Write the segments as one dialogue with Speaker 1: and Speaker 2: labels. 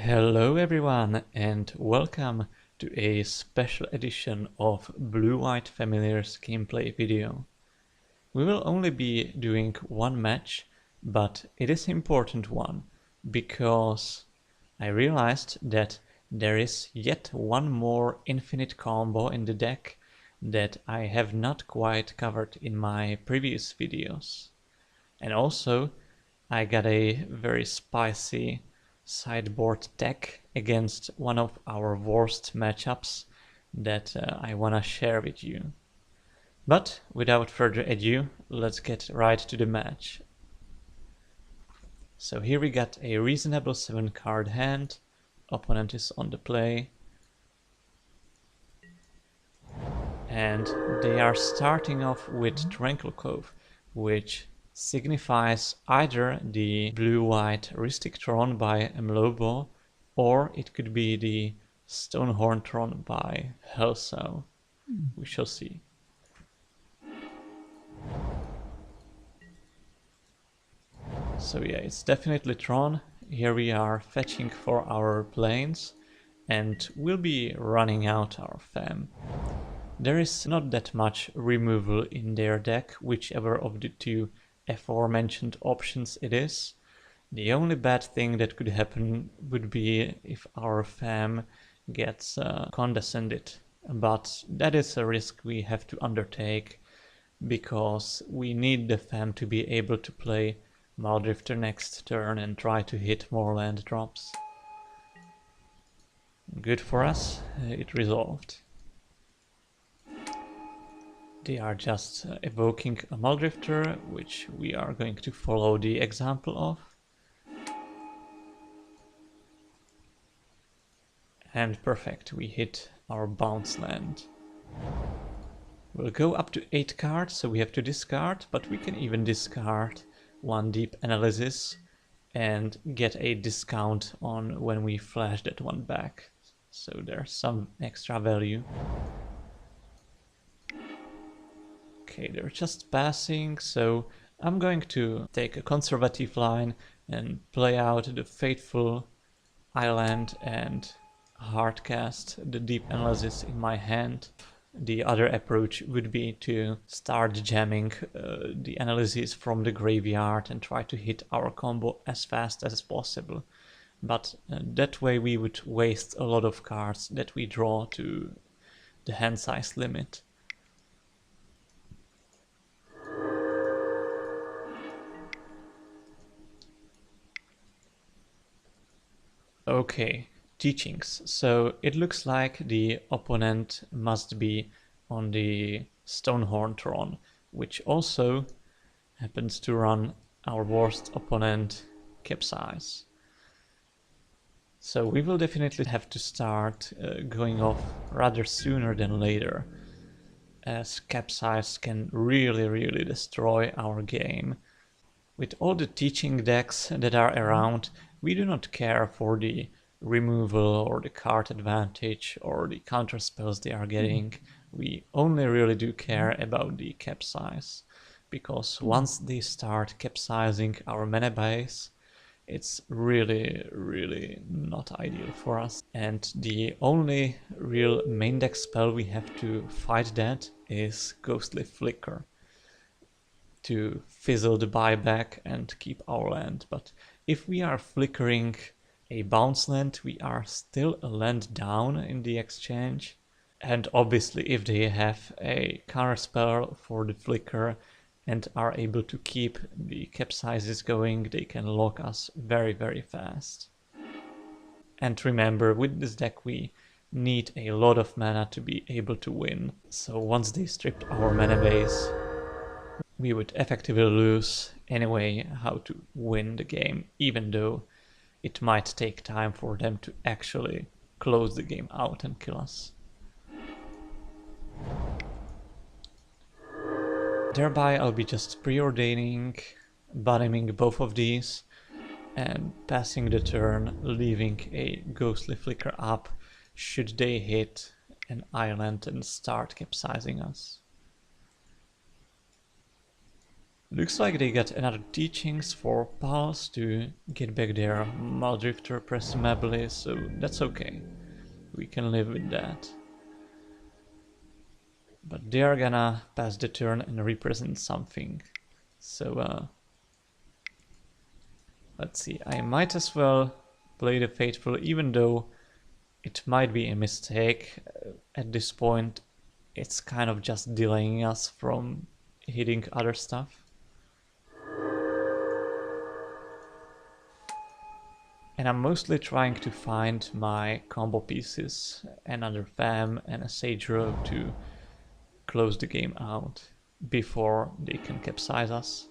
Speaker 1: Hello everyone and welcome to a special edition of Blue-White Familiars gameplay video. We will only be doing one match, but it is an important one because I realized that there is yet one more infinite combo in the deck that I have not quite covered in my previous videos. And also I got a very spicy sideboard deck against one of our worst matchups that I wanna share with you. But without further ado, let's get right to the match. So here we got a reasonable 7-card hand, opponent is on the play, and they are starting off with Tranquil Cove, which signifies either the blue-white Ristic Tron by Mlobo, or it could be the Stonehorn Tron by Helso. We shall see. So yeah, it's definitely Tron. Here we are fetching for our planes, and we'll be running out our fam. There is not that much removal in their deck, whichever of the two aforementioned options it is. The only bad thing that could happen would be if our fam gets condescended, but that is a risk we have to undertake because we need the fam to be able to play Maldrifter next turn and try to hit more land drops. Good for us, it resolved. They are just evoking a Maldrifter, which we are going to follow the example of. And perfect, we hit our bounce land. We'll go up to 8 cards, so we have to discard, but we can even discard one Deep Analysis and get a discount on when we flash that one back. So there's some extra value. Okay, they're just passing, so I'm going to take a conservative line and play out the Fateful Island and hardcast the Deep Analysis in my hand. The other approach would be to start jamming the analysis from the graveyard and try to hit our combo as fast as possible. But that way we would waste a lot of cards that we draw to the hand size limit. Okay, teachings. So it looks like the opponent must be on the Stonehorn Tron, which also happens to run our worst opponent, Capsize. So we will definitely have to start going off rather sooner than later, as Capsize can really destroy our game. With all the teaching decks that are around, we do not care for the removal or the card advantage or the counter spells they are getting. We only really do care about the Capsize, because once they start capsizing our mana base, it's really not ideal for us. And the only real main deck spell we have to fight that is Ghostly Flicker, to fizzle the buyback and keep our land. But if we are flickering a bounce land, we are still a land down in the exchange. And obviously if they have a counter spell for the flicker and are able to keep the capsizes going, they can lock us very fast. And remember, with this deck we need a lot of mana to be able to win. So once they stripped our mana base, we would effectively lose anyway how to win the game, even though it might take time for them to actually close the game out and kill us. Thereby I'll be just preordaining, bottoming both of these, and passing the turn, leaving a Ghostly Flicker up should they hit an island and start capsizing us. Looks like they got another teachings for Pals to get back their Muldrifter presumably, so that's okay. We can live with that. But they are gonna pass the turn and represent something. So let's see, I might as well play the Faithful, even though it might be a mistake. At this point, it's kind of just delaying us from hitting other stuff. And I'm mostly trying to find my combo pieces, another fam and a Sage Row to close the game out before they can capsize us.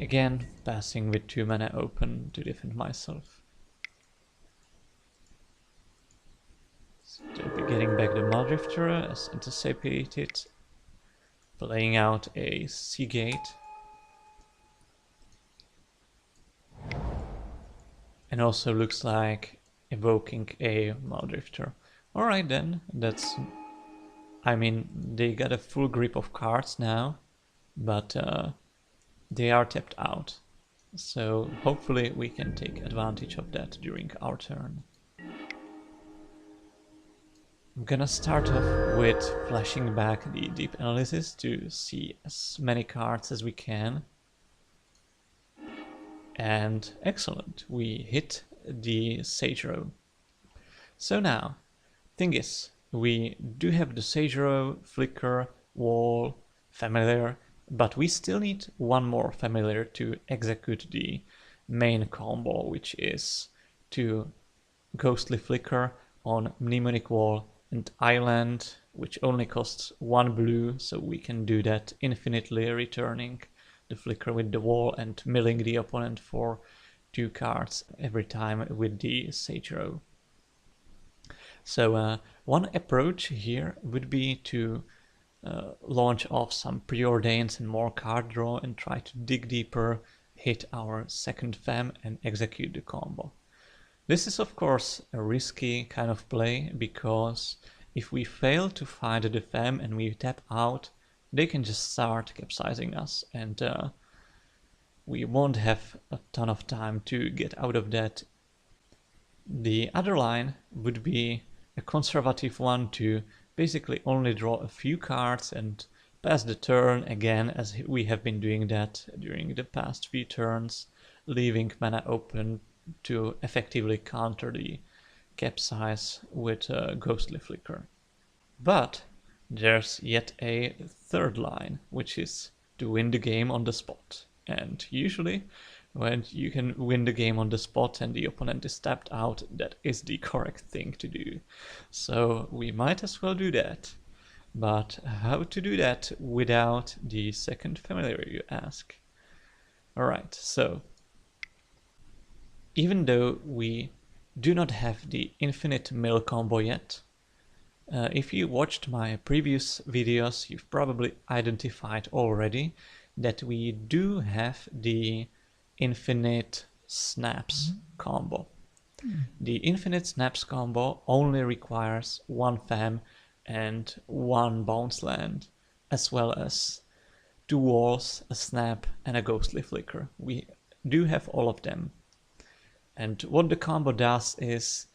Speaker 1: Again, passing with 2 mana open to defend myself. Still be getting back the Muldrifter as anticipated, playing out a Seagate. And also looks like evoking a Muldrifter. Alright then, that's... I mean, they got a full grip of cards now, but they are tapped out. So hopefully we can take advantage of that during our turn. I'm gonna start off with flashing back the Deep Analysis to see as many cards as we can. And excellent, we hit the Sage Row. So now, thing is, we do have the Sage Row, Flicker, Wall, Familiar, but we still need one more Familiar to execute the main combo, which is to Ghostly Flicker on Mnemonic Wall and Island, which only costs 1 blue, so we can do that infinitely, returning the Flicker with the Wall and milling the opponent for 2 cards every time with the Sage Row. So one approach here would be to launch off some preordains and more card draw and try to dig deeper, hit our second fam and execute the combo. This is of course a risky kind of play, because if we fail to find the fam and we tap out, they can just start capsizing us, and we won't have a ton of time to get out of that. The other line would be a conservative one to basically only draw a few cards and pass the turn again, as we have been doing that during the past few turns, leaving mana open to effectively counter the capsize with a Ghostly Flicker. But there's yet a third line, which is to win the game on the spot. And usually, when you can win the game on the spot and the opponent is tapped out, that is the correct thing to do. So we might as well do that. But how to do that without the second Familiar, you ask? Alright, so even though we do not have the infinite mill combo yet, if you watched my previous videos, you've probably identified already that we do have the infinite snaps combo. The infinite snaps combo only requires 1 fam and 1 bounce land, as well as 2 walls, a snap and a Ghostly Flicker. We do have all of them. And what the combo does is,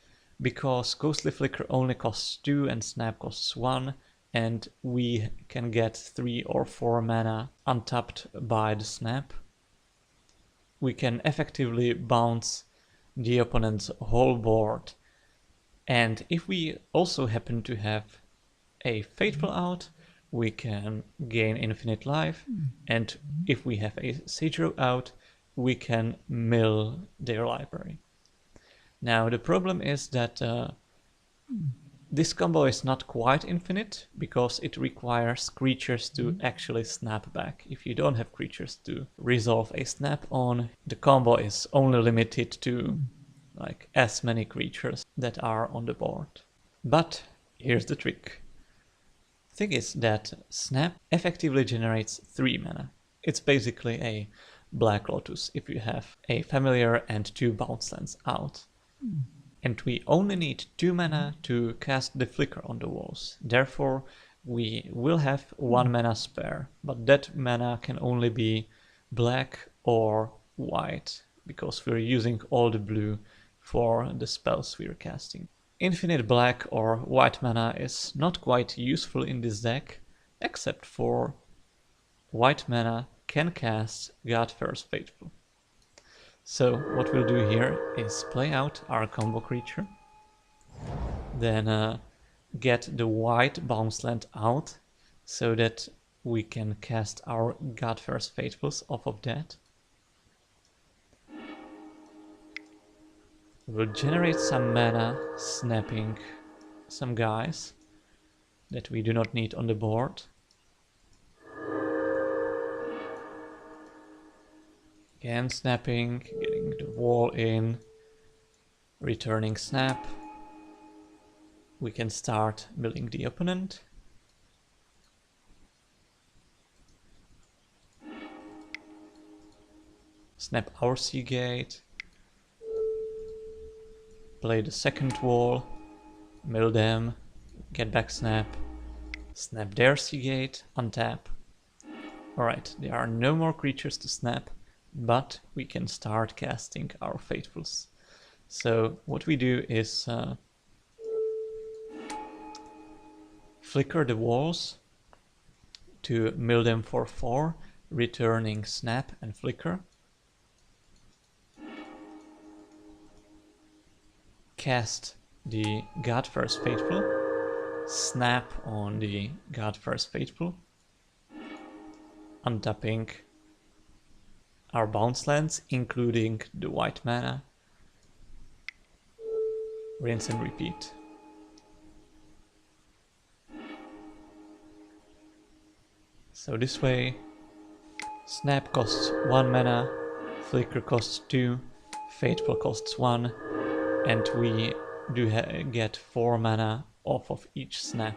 Speaker 1: because Ghostly Flicker only costs 2 and Snap costs 1, and we can get 3 or 4 mana untapped by the Snap, we can effectively bounce the opponent's whole board. And if we also happen to have a Faithful out, we can gain infinite life, and if we have a Sage Row out, we can mill their library. Now the problem is that this combo is not quite infinite, because it requires creatures to actually snap back. If you don't have creatures to resolve a snap on, the combo is only limited to like as many creatures that are on the board. But here's the trick. Thing is that snap effectively generates 3 mana. It's basically a Black Lotus if you have a Familiar and 2 bounce lands out. And we only need 2 mana to cast the Flicker on the walls. Therefore, we will have 1 mana spare, but that mana can only be black or white, because we're using all the blue for the spells we're casting. Infinite black or white mana is not quite useful in this deck, except for white mana can cast God First Faithful. So what we'll do here is play out our combo creature, then get the white bounce land out so that we can cast our God First Faithfuls off of that. We'll generate some mana, snapping some guys that we do not need on the board. Again snapping, getting the wall in, returning snap. We can start building the opponent. Snap our Seagate. Play the second wall, mill them, get back snap, snap their Seagate, untap. Alright, there are no more creatures to snap, but we can start casting our Faithfuls. So what we do is flicker the walls to mill them for 4, returning snap and flicker. Cast the God First Faithful, snap on the God First Faithful, untapping our bounce lands, including the white mana, rinse and repeat. So this way, snap costs 1 mana, flicker costs 2, Faithful costs 1, and we do get 4 mana off of each snap.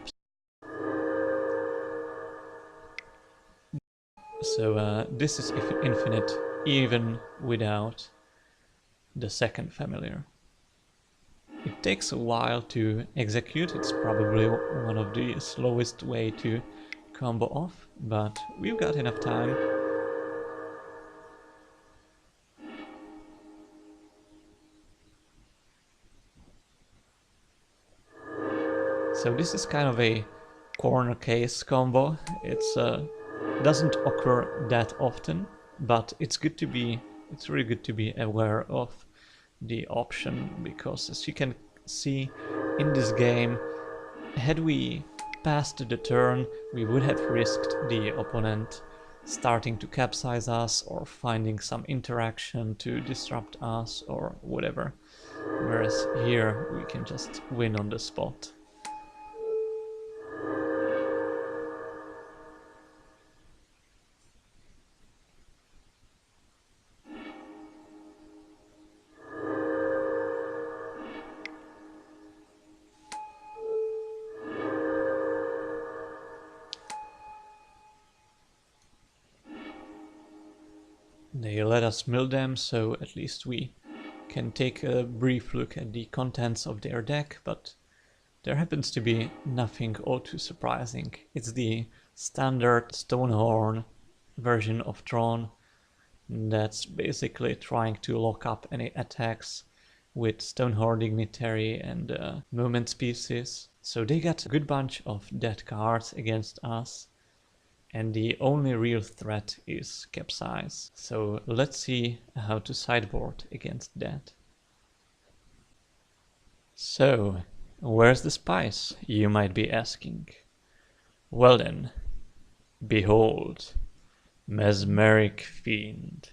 Speaker 1: So this is infinite even without the second familiar. It takes a while to execute, it's probably one of the slowest way to combo off, but we've got enough time. So this is kind of a corner case combo. It's doesn't occur that often, but it's really good to be aware of the option, because as you can see in this game, had we passed the turn, we would have risked the opponent starting to capsize us or finding some interaction to disrupt us or whatever, whereas here we can just win on the spot. They let us mill them, so at least we can take a brief look at the contents of their deck, but there happens to be nothing all too surprising. It's the standard Stonehorn version of Tron that's basically trying to lock up any attacks with Stonehorn Dignitary and Movement Species. So they got a good bunch of dead cards against us, and the only real threat is Capsize. So let's see how to sideboard against that. So, where's the spice, you might be asking? Well then, behold, Mesmeric Fiend.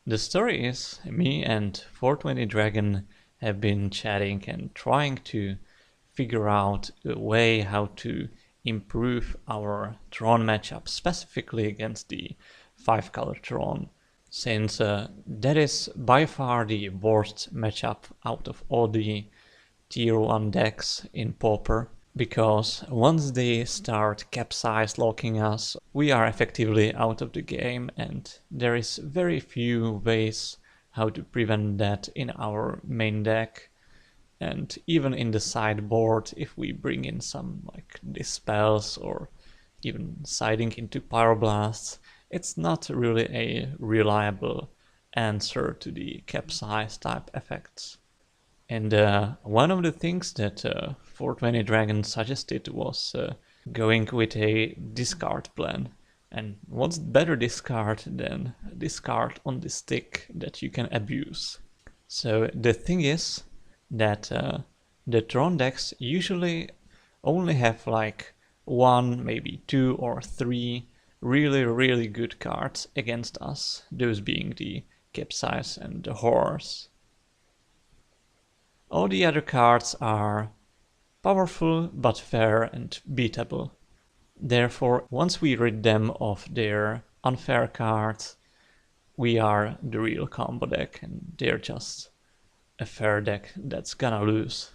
Speaker 1: The story is, me and 420 Dragon have been chatting and trying to figure out a way how to improve our Tron matchup, specifically against the 5-color Tron, since that is by far the worst matchup out of all the tier 1 decks in Pauper, because once they start capsize locking us, we are effectively out of the game, and there is very few ways how to prevent that in our main deck. And even in the sideboard, if we bring in some like dispels or even siding into pyroblasts, it's not really a reliable answer to the capsize type effects. And one of the things that 420 Dragon suggested was going with a discard plan. And what's better discard than discard on the stick that you can abuse? So the thing is that the Tron decks usually only have like one, maybe two or three really good cards against us, those being the Capsize and the Horse. All the other cards are powerful but fair and beatable. Therefore, once we rid them of their unfair cards, we are the real combo deck and they're just a fair deck that's gonna lose.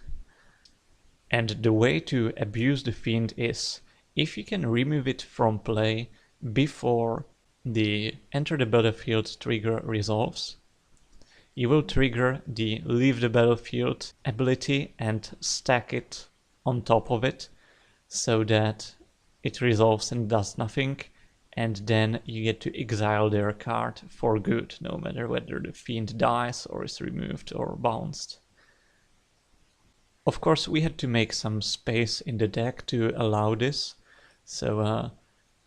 Speaker 1: And the way to abuse the Fiend is, if you can remove it from play before the enter the battlefield trigger resolves, you will trigger the leave the battlefield ability and stack it on top of it so that it resolves and does nothing, and then you get to exile their card for good, no matter whether the Fiend dies or is removed or bounced. Of course, we had to make some space in the deck to allow this, so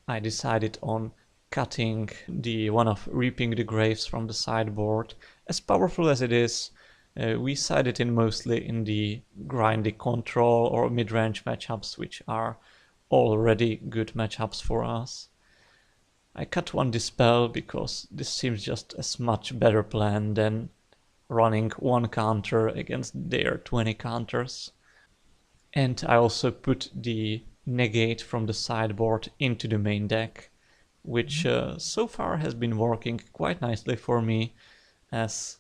Speaker 1: I decided on cutting the one of Reaping the Graves from the sideboard. As powerful as it is, we side it in mostly in the grindy control or mid-range matchups, which are already good matchups for us. I cut one Dispel because this seems just as much better plan than running one counter against their 20 counters. And I also put the Negate from the sideboard into the main deck, which so far has been working quite nicely for me, as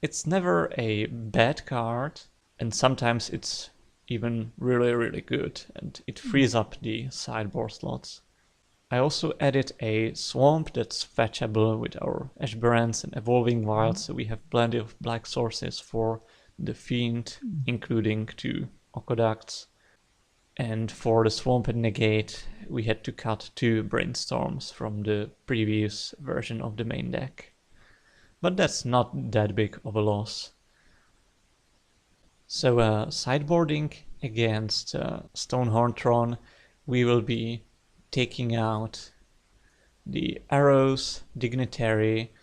Speaker 1: it's never a bad card, and sometimes it's even really good, and it frees up the sideboard slots. I also added a swamp that's fetchable with our Ashbarans and Evolving Wilds, so we have plenty of black sources for the Fiend, including 2 Aqueducts. And for the Swamp and Negate, we had to cut 2 Brainstorms from the previous version of the main deck. But that's not that big of a loss. So sideboarding against Stonehorn Tron, we will be taking out the Arrows, Dignitary,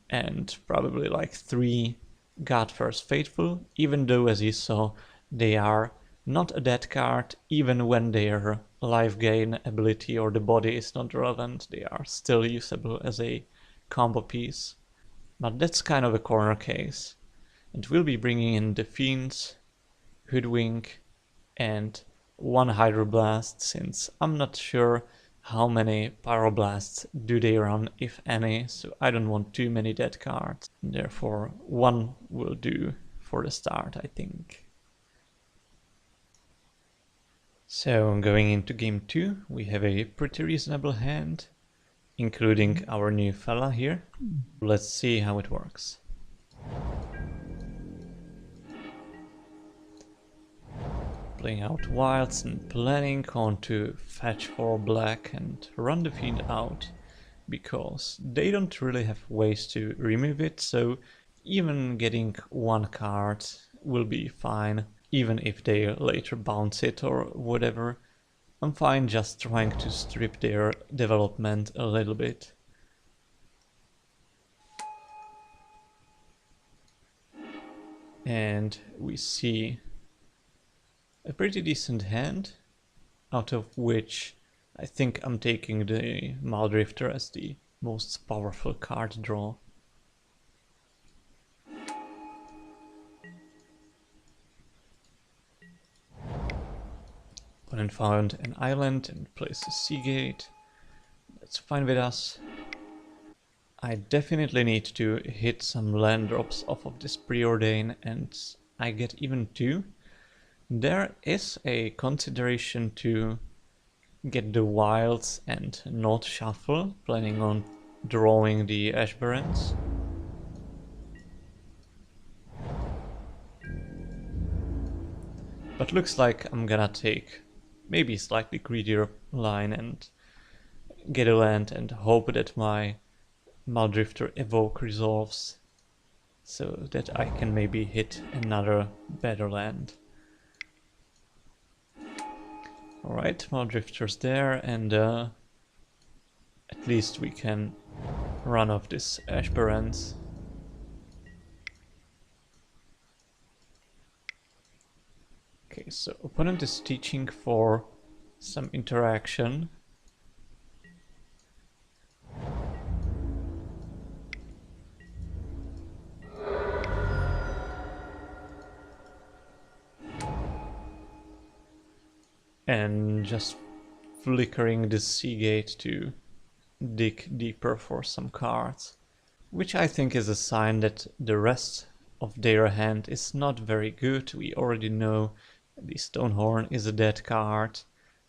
Speaker 1: and probably like 3 God First Faithful, even though, as you saw, they are not a dead card. Even when their life gain ability or the body is not relevant, they are still usable as a combo piece. But that's kind of a corner case. And we'll be bringing in the Fiends, Hoodwink, and 1 Hydroblast, since I'm not sure how many Pyroblasts do they run, if any, so I don't want too many dead cards. Therefore, 1 will do for the start, I think. So, going into game 2, we have a pretty reasonable hand, including our new fella here. Let's see how it works. Playing out wilds and planning on to fetch for black and run the Fiend out, because they don't really have ways to remove it, so even getting 1 card will be fine, even if they later bounce it or whatever. I'm fine just trying to strip their development a little bit. And we see a pretty decent hand, out of which I think I'm taking the Maldrifter as the most powerful card draw. Opponent found an island and placed a Seagate. That's fine with us. I definitely need to hit some land drops off of this Preordain, and I get even 2. There is a consideration to get the wilds and not shuffle, planning on drawing the Ashbarans. But looks like I'm gonna take maybe slightly greedier line and get a land and hope that my Muldrifter Evoke resolves, so that I can maybe hit another better land. Alright, Muldrifter's there, and at least we can run off this Ashburns. Okay, so opponent is teaching for some interaction. And just flickering the Seagate to dig deeper for some cards. Which I think is a sign that the rest of their hand is not very good. We already know the Stonehorn is a dead card,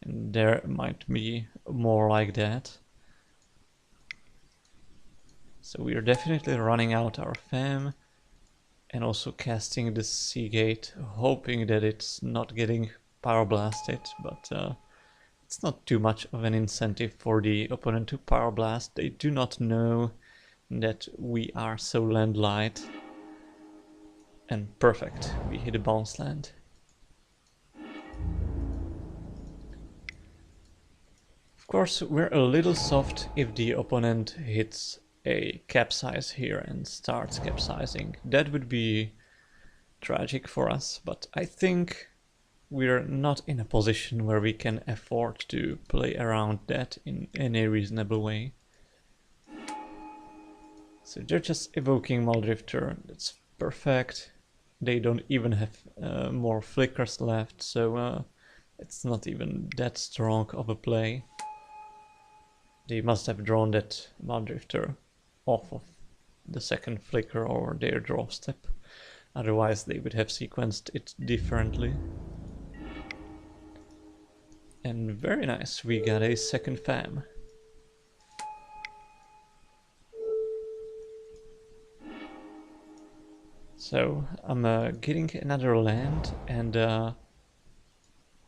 Speaker 1: and there might be more like that. So we are definitely running out our Fam, and also casting the Seagate, hoping that it's not getting Power Blasted, but it's not too much of an incentive for the opponent to Power Blast. They do not know that we are so land light. And perfect, we hit a bounce land. Of course, we're a little soft if the opponent hits a capsize here and starts capsizing. That would be tragic for us, but I think we're not in a position where we can afford to play around that in any reasonable way. So they're just evoking Muldrifter, that's perfect. They don't even have more flickers left, so it's not even that strong of a play. They must have drawn that Muldrifter off of the second flicker or their draw step. Otherwise they would have sequenced it differently. And very nice, we got a second Fam. So I'm getting another land and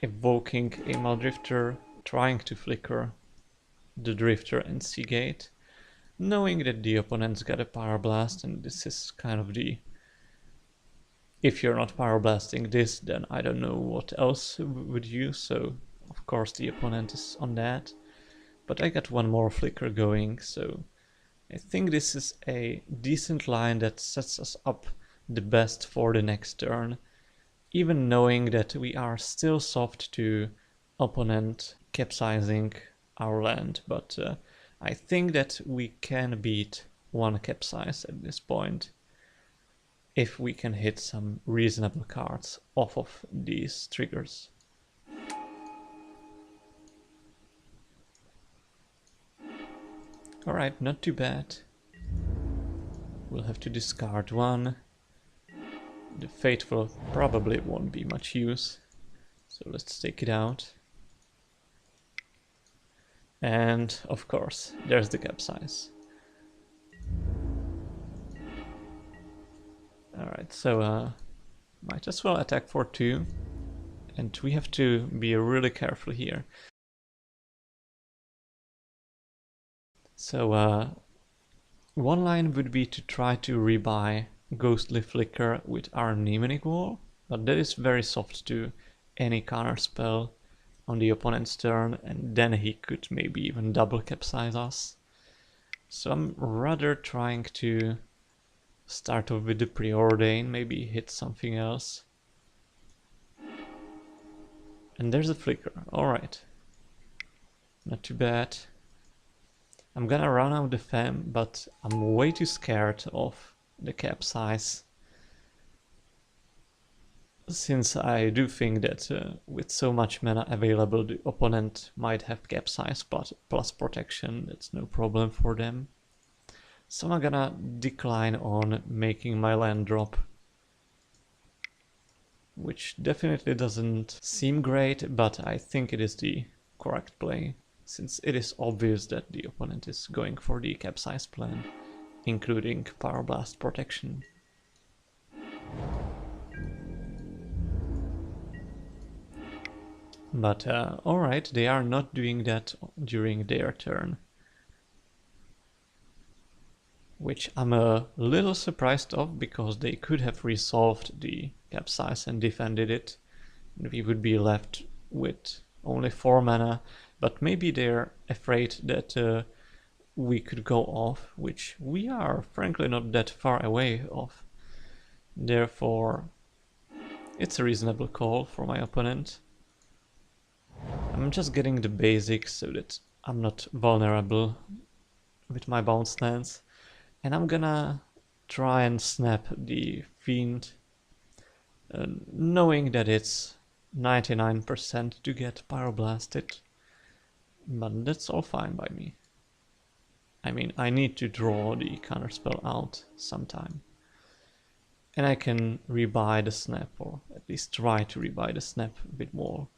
Speaker 1: evoking a Muldrifter, trying to flicker the Drifter and Seagate, knowing that the opponent's got a Power Blast, and this is kind of the... If you're not Power Blasting this, then I don't know what else would you, so of course the opponent is on that. But I got one more flicker going, so I think this is a decent line that sets us up the best for the next turn, even knowing that we are still soft to opponent capsizing our land, but I think that we can beat one capsize at this point if we can hit some reasonable cards off of these triggers. Alright, not too bad. We'll have to discard one. The Fateful probably won't be much use, so let's take it out. And of course, there's the capsize. Alright, so might as well attack for 2. And we have to be really careful here. So one line would be to try to rebuy Ghostly Flicker with our Mnemonic Wall, but that is very soft to any counter spell on the opponent's turn, and then he could maybe even double capsize us. So I'm rather trying to start off with the Preordain, maybe hit something else. And there's a flicker, alright. Not too bad. I'm gonna run out the Fam, but I'm way too scared of the capsize. Since I do think that with so much mana available, the opponent might have capsize but plus protection, that's no problem for them. So I'm gonna decline on making my land drop, which definitely doesn't seem great, but I think it is the correct play, since it is obvious that the opponent is going for the capsize plan, including Power Blast protection. But alright, they are not doing that during their turn. Which I'm a little surprised of, because they could have resolved the capsize and defended it. And we would be left with only 4 mana, but maybe they're afraid that we could go off, which we are frankly not that far away of. Therefore, it's a reasonable call for my opponent. I'm just getting the basics so that I'm not vulnerable with my bounce lands. And I'm gonna try and snap the Fiend, knowing that it's 99% to get Pyroblasted. But that's all fine by me. I mean, I need to draw the counterspell out sometime. And I can rebuy the snap, or at least try to rebuy the snap a bit more.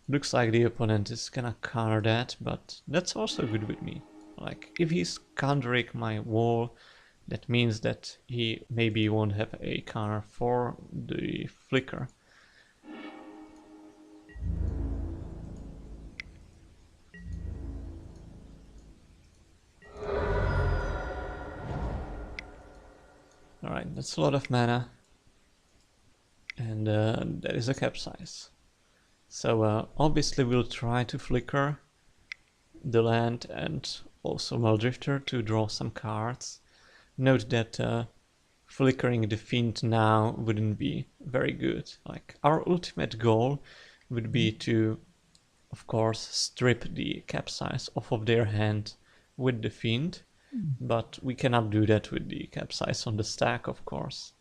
Speaker 1: Looks like the opponent is gonna counter that, but that's also good with me. Like, if he's countering my wall, that means that he maybe won't have a counter for the flicker. Alright, that's a lot of mana. And that is a capsize. So obviously we'll try to flicker the land and also Muldrifter to draw some cards. Note that flickering the Fiend now wouldn't be very good. Like, our ultimate goal would be to, of course, strip the capsize off of their hand with the Fiend, but we cannot do that with the capsize on the stack, of course.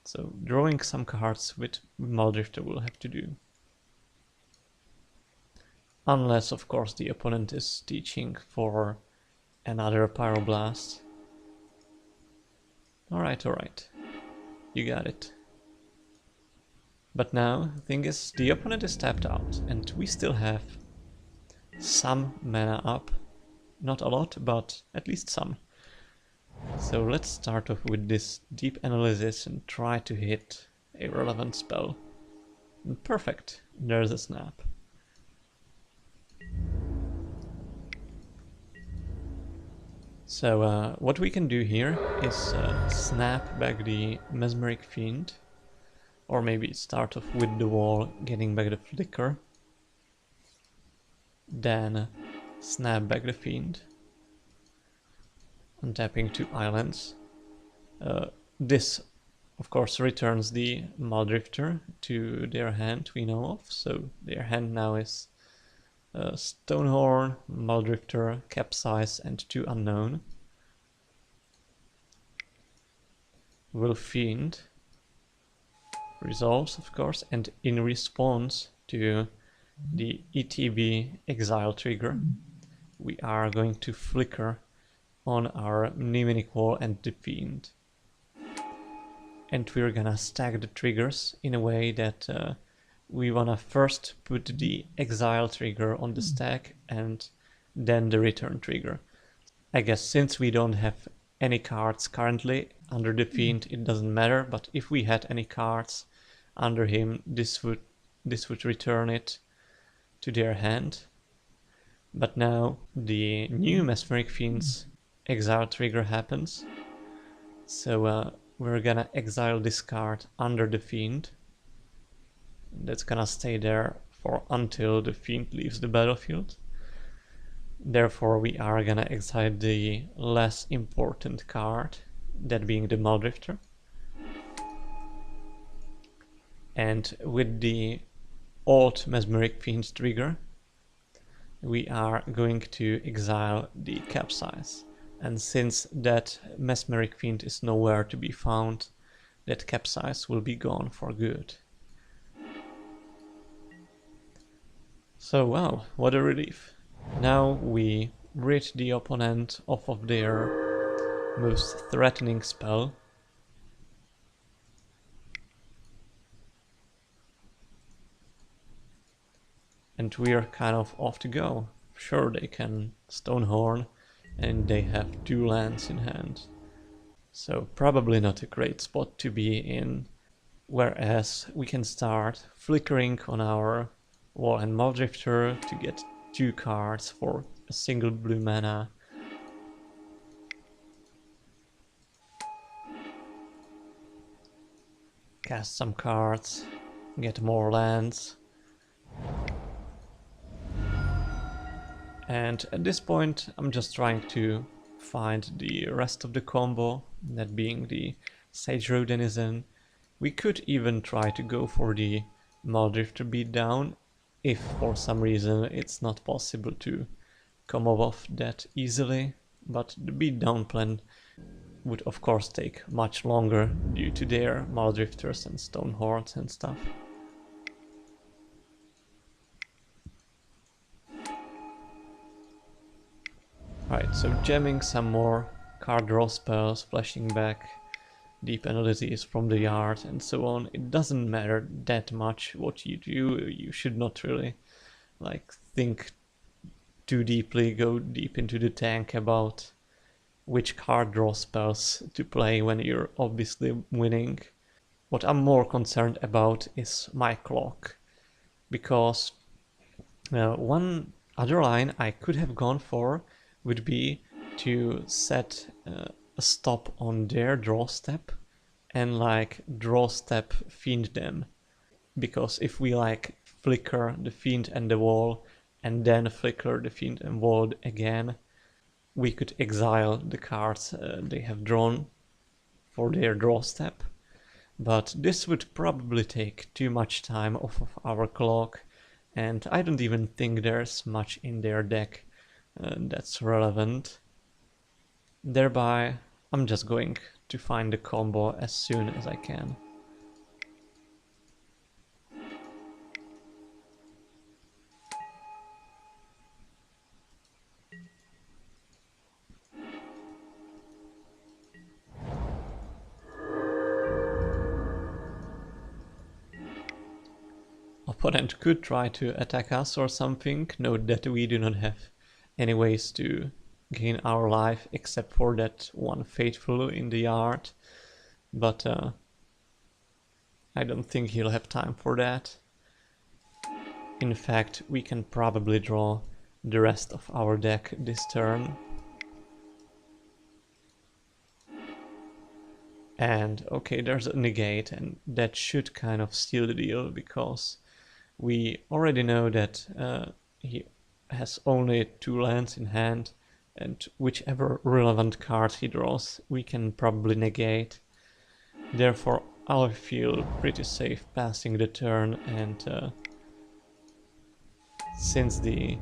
Speaker 1: So drawing some cards with Muldrifter will have to do. Unless, of course, the opponent is teaching for another Pyroblast. Alright. You got it. But now, the thing is, the opponent is tapped out, and we still have some mana up. Not a lot, but at least some. So let's start off with this deep analysis and try to hit a relevant spell. And perfect, there's a snap. So what we can do here is snap back the Mesmeric Fiend, or maybe start off with the wall, getting back the flicker, then snap back the Fiend, untapping 2 islands. This of course returns the Muldrifter to their hand we know of, so their hand now is Stonehorn, Muldrifter, Capsize, and 2 unknown. Will Fiend resolves, of course, and in response to the ETB exile trigger, we are going to flicker on our mnemonic wall and the Fiend. And we're gonna stack the triggers in a way that we wanna first put the exile trigger on the stack and then the return trigger. I guess since we don't have any cards currently under the Fiend, it doesn't matter, but if we had any cards under him, this would return it to their hand. But now the new Mesmeric Fiend's exile trigger happens, so we're gonna exile this card under the Fiend. That's gonna stay there for until the Fiend leaves the battlefield. Therefore we are gonna exile the less important card, that being the Muldrifter. And with the old Mesmeric Fiend trigger, we are going to exile the Capsize. And since that Mesmeric Fiend is nowhere to be found, that Capsize will be gone for good. So wow, what a relief. Now we rid the opponent off of their most threatening spell. And we are kind of off to go. Sure, they can Stonehorn, and they have 2 lands in hand. So probably not a great spot to be in. Whereas we can start flickering on our Wall and Muldrifter to get 2 cards for a single blue mana. Cast some cards, get more lands. And at this point I'm just trying to find the rest of the combo, that being the Sage Road Denizen. We could even try to go for the Muldrifter beatdown, if for some reason it's not possible to come off that easily, but the beatdown plan would of course take much longer due to their Muldrifters and Stonehorns and stuff. Alright, so jamming some more card draw spells, flashing back deep analyses from the yard and so on. It doesn't matter that much what you do. You should not really like think too deeply, go deep into the tank about which card draw spells to play when you're obviously winning. What I'm more concerned about is my clock, because one other line I could have gone for would be to set a stop on their draw step and like draw step fiend them, because if we like flicker the fiend and the wall and then flicker the fiend and wall again, we could exile the cards they have drawn for their draw step. But this would probably take too much time off of our clock, and I don't even think there's much in their deck that's relevant. Thereby, I'm just going to find the combo as soon as I can. Opponent could try to attack us or something. Note that we do not have any ways to gain our life except for that one faithful in the yard, but I don't think he'll have time for that. In fact, we can probably draw the rest of our deck this turn. And okay, there's a negate, and that should kind of seal the deal, because we already know that he has only 2 lands in hand, and whichever relevant card he draws we can probably negate. Therefore I'll feel pretty safe passing the turn, and since the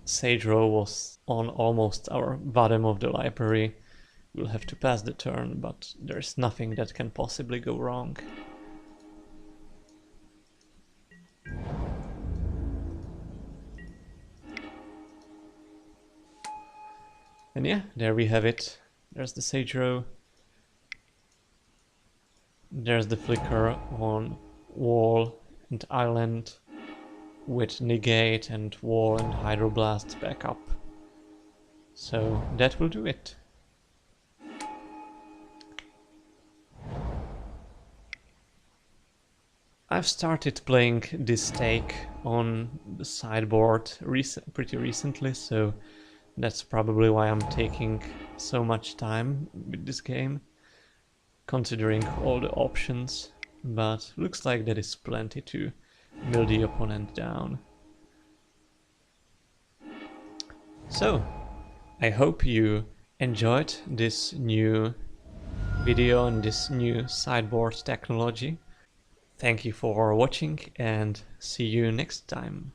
Speaker 1: Sage Row was on almost our bottom of the library, we'll have to pass the turn, but there's nothing that can possibly go wrong. And yeah, there we have it. There's the Sage Row. There's the flicker on wall and island, with negate and wall and hydroblast back up. So that will do it. I've started playing this take on the sideboard pretty recently, so that's probably why I'm taking so much time with this game, considering all the options, but looks like that is plenty to mill the opponent down. So, I hope you enjoyed this new video on this new sideboard technology. Thank you for watching, and see you next time.